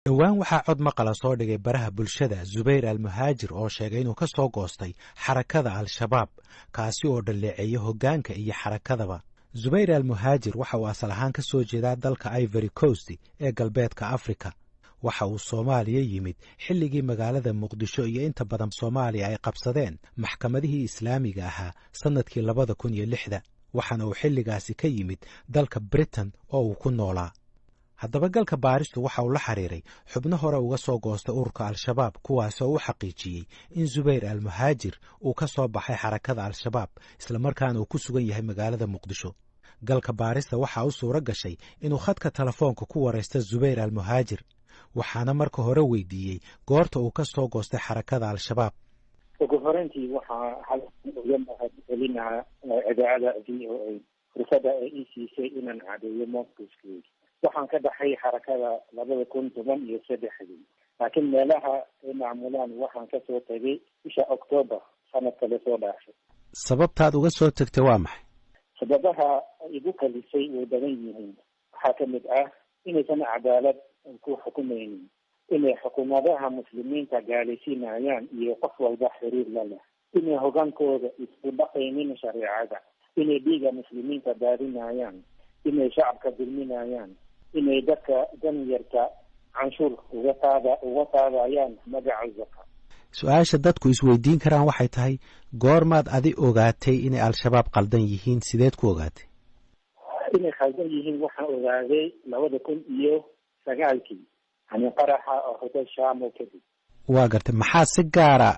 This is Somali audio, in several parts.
dhowaan waxaa cod maqala soo dhigay baraha bulshada Zubayr al-Muhaajir oo sheegay inuu ka soo goostay xarakada al-Shabaab kaasi oo dhaleeceeyay hoggaanka iyo xarakadaba. Zubayr al-Muhaajir waxa uu asal ahaan ka soo jeedaa dalka Ivory Coast ee galbeedka Afrika. Waxa uu Soomaaliya yimid xilligii magaalada Muqdisho iyo inta badan Soomaaliya ay qabsadeen maxkamadihii Islaamiga ahaa sanadkii 2006 waxaana uu xilligaasi ka yimid dalka Britain oo uu ku noolaa. haddaba galka baaristu waxa uu la xiriiray xubno hore uga soo goostay ururka al-Shabaab kuwaas oo u xaqiijiyey in Zubayr al-Muhaajir uu ka soo baxay xarakada al-Shabaab isla markaana uu ku sugan yahay magaalada Muqdisho. galka baarista waxa uu suura gashay inuu khadka telefoonka ku wareysto Zubayr al-Muhaajir waxaana marka hore weydiiyey goorta uu ka soo goostay xarakada al-Shabaab. ugu horeyntii waxaa uga mahadcelinayaa idaacada VOA fursada ay ii siisay inaan cadeeyo mowqifkeyga. waxaan ka baxay xarakada 2013 laakiin meelaha ay maamulaan waxaan ka soo tagay bisha Oktoobar sanadka la soo dhaafay. sababtaad uga soo tagtay waa maxay? sababaha igu kalisay way badan yihiin. waxaa ka mid ah inaysan cadaalad ku xukumaynin, inay xukuumadaha muslimiinta gaalaysiinayaan iyo qof walba xiriir la leh, inay hogaankooda isku dhaqaynin shareecada, inay dhiiga muslimiinta daadinayaan, inay shacabka dulminayaan, inay dadka danyarta canshuur uga qaadayaan magaca zaka. su-aasha dadku isweydiin karaan waxay tahay goormaad adi ogaatay inay al-Shabaab qaldan yihiin? sideed ku ogaatay inay qaldan yihiin? waxaan ogaaday 2009 yani qaraxa oo hotel Shaamo kadib. waa gartay. maxaa si gaara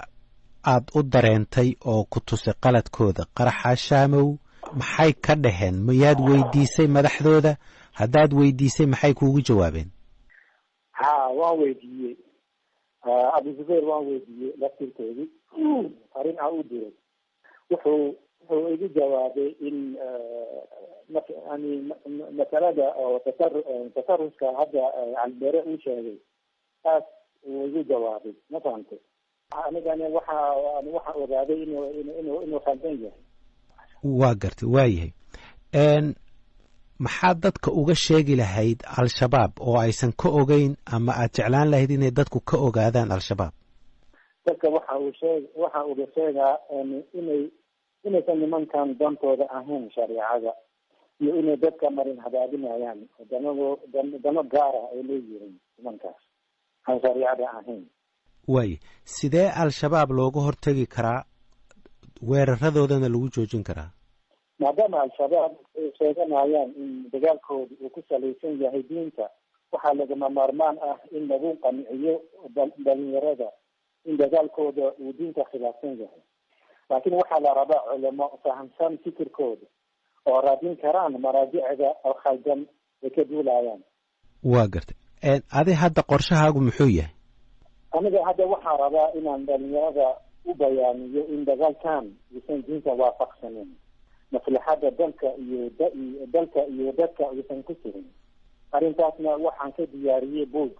aad u dareentay oo ku tusay qaladkooda qaraxa Shaamow? maxay ka dhaheen? miyaad weydiisay madaxdooda? haddaad weydiisay maxay kuugu jawaabeen? waan weydiiyey Abu Zubayr, waan weydiiyey laftirkeedii arrin aan u diray. wuxuu igu jawaabay in masalada oo tasaruska hadda albere uu sheegay taas uu igu jawaabay. ma fahantay? anigana waxaan ogaaday inuu qaldan yahay. waa gartay. waayahay. maxaad dadka uga sheegi lahayd al-Shabaab oo aysan ka ogeyn ama aad jeclaan lahayd inay dadku ka ogaadaan al-Shabaab? dadka waxa uga sheegaa inaysan nimankan dantooda ahayn shareecada iyo inay dadka marin hadaadinayaan dano gaara ay leeyihiin nimankaas aan shareecada ahayn. waaye sidee al-Shabaab looga hortegi karaa weeraradoodana lagu joojin karaa? maadaama al-Shabaab ay sheeganayaan in dagaalkooda uu ku salaysan yahay diinta, waxaa lagama maarmaan ah in lagu qanciyo dhalinyarada in dagaalkooda uu diinta khilaafsan yahay. laakiin waxaa la rabaa culamo fahamsan fikirkooda oo raadin karaan maraajicda oo khaldan ay ka duulayaan. waa gartay. adi hadda qorshahaagu muxuu yahay? aniga hadda waxaan rabaa inaan dhalinyarada u bayaaniyo in dagaalkan uusan diinta waafaqsanin, maslaxada dalka iyo dadka uusan ku jirin. arrintaasna waxaan ka diyaariyey buug.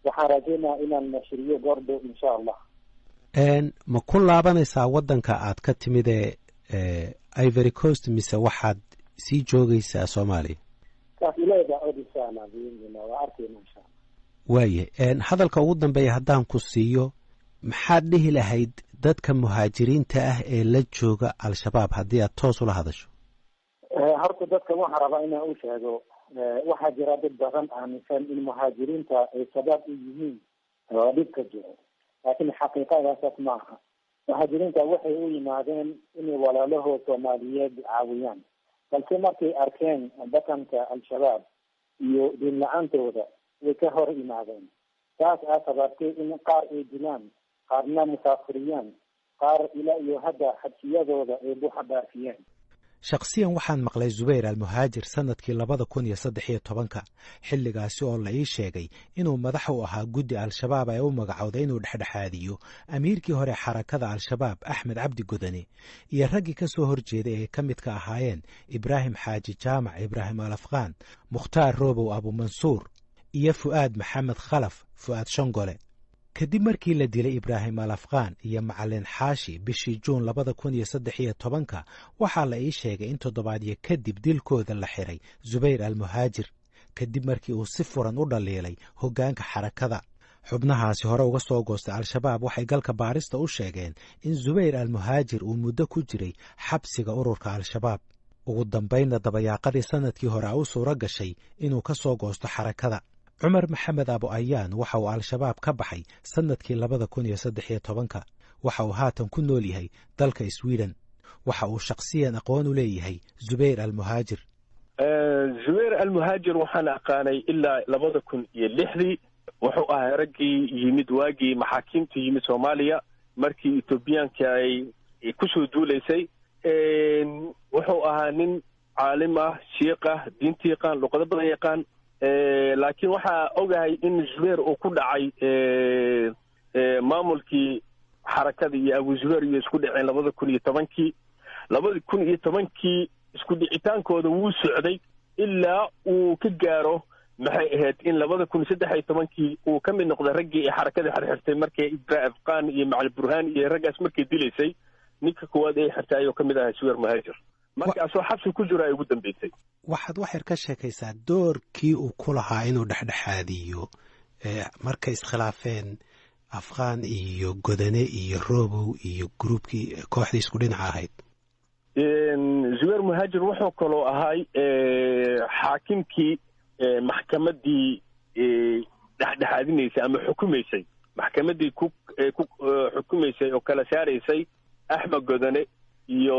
waxaan rajeynaa inaan nashriyo goordhow insha Allah. ma ku laabanaysaa waddanka aad ka timid ee Ivory Coast mise waxaad sii joogaysaa Soomaaliya? waayahay. hadalka ugu dambeeya haddaan ku siiyo, maxaad dhihi lahayd dadka muhaajiriinta ah ee la jooga al-Shabaab haddii aad toos ula hadasho? horta dadka waxaan rabaa inaan u sheego waxaa jira dad badan aaminsan in muhaajiriinta ay sabab u yihiin oo dhibka jiro, laakiin xaqiiqadaas ma aha. muhaajiriinta waxay u yimaadeen inay walaalahood Soomaaliyeed caawiyaan, balse markay arkeen dhaqanka al-Shabaab iyo diin la-aantooda way ka hor yimaadeen. taas aa sababtay in qaar ay dilaan, qaarna musaafiriyaan, qaar ilaa iyo hadda xabsiyadooda ay buuxa dhaafiyeen. shakhsiyan waxaan maqlay Zubayr al-Muhaajir sanadkii 2013 xilligaasi oo la ii sheegay inuu madax u ahaa guddi al-Shabaab ay u magacowday inuu dhexdhexaadiyo amiirkii hore xarakada al-Shabaab Axmed Cabdi Godane iyo raggii ka soo horjeeday ee ka midka ahaayeen Ibraahim Xaaji Jaamac, Ibraahim al-Afqaan, Mukhtaar Roobow Abu Mansuur iyo Fu'aad Maxamed Khalaf Fu'aad Shongole. kadib markii la dilay Ibraahim al-Afqaan iyo Macalin Xaashi bishii Juun 2013 waxaa la ii sheegay in toddobaadyo kadib dilkooda la xiray Zubayr al-Muhaajir. kadib markii uu si furan u dhaliilay hoggaanka xarakada. xubnahaasi hore uga soo goostay al-shabaab waxay galka baarista u sheegeen in Zubayr al-Muhaajir uu muddo ku jiray xabsiga ururka al-shabaab. ugu dambaynna dabayaaqadii sanadkii hore u suura gashay inuu ka soo goosto xarakada. cumar maxamed abu ayaan waxa uu al-shabaab ka baxay sanadkii 2013. waxa uu haatan ku nool yahay dalka Sweden. waxa uu shakhsiyan aqoon u leeyahay Zubayr al-Muhaajir. Zubayr al-Muhaajir waxaan aqaanay ilaa 2006. wuxuu ahaa raggii yimid waagii maxaakiimta yimid Soomaaliya markii Etoobiyaanka ay ku soo duulaysay. wuxuu ahaa nin caalim ah, sheekh ah, diinta yaqaan, luqado badan yaqaan. laakiin waxaa ogahay in Zubayr uu ku dhacay maamulkii xarakada iyo Abu Zubayr iyo isku dhaceen 2010. 2010 isku dhicitaankooda wuu socday ilaa uu ka gaaro maxay ahayd in 2013 uu ka mid noqday raggii ay xarakada xirxirtay markii Ibrahim Afqaan iyo Macal Burhaan iyo raggaas markay dilaysay. ninka koowaad ay xirtay oo ka mid ahaa Zubayr Muhaajir. markaasoo xabsi ku jira ay ugu dambeysay. waxaad wax yar ka sheekaysaa doorkii uu ku lahaa inuu dhexdhexaadiyo markay iskhilaafeen Afqaan iyo Godane iyo Robow iyo gruubkii kooxdii isku dhinaca ahayd. Zubayr Muhaajir wuxuu kaloo ahay xaakimkii maxkamadii dhexdhexaadinaysay ama xukumaysay. maxkamadii ku xukumaysay oo kala saaraysay Axmed Godane iyo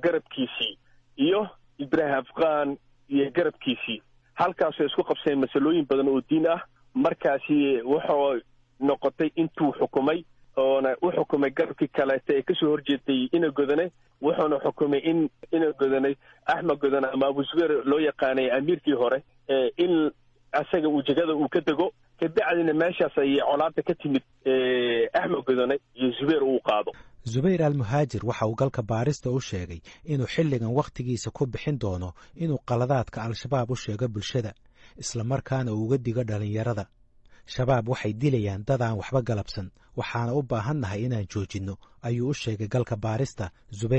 garabkiisii iyo Ibrahim Afqaan iyo garabkiisii. halkaasoo isku qabsay masalooyin badan oo diin ah. markaasi wuxuu noqotay intuu xukumay oona u xukumay garabkii kaleeta ee kasoo horjeeday ina Godane. wuxuuna xukumay ina Godane Axmed Godane ama Abu Zubayr loo yaqaanay amiirkii hore in asaga uu jagada uu ka dego. kadibna meeshaas ay colaadda ka timid Axmed Godane iyo Zubayr uu qaado. Zubayr al-Muhaajir waxa uu galka baarista u sheegay inuu xilligan wakhtigiisa ku bixin doono inuu qaladaadka al-shabaab u sheego bulshada, isla markaana uu uga digo dhalinyarada. shabaab waxay dilayaan dad aan waxba galabsan, waxaana u baahannahay inaan joojinno, ayuu u sheegay galka baarista Zubayr.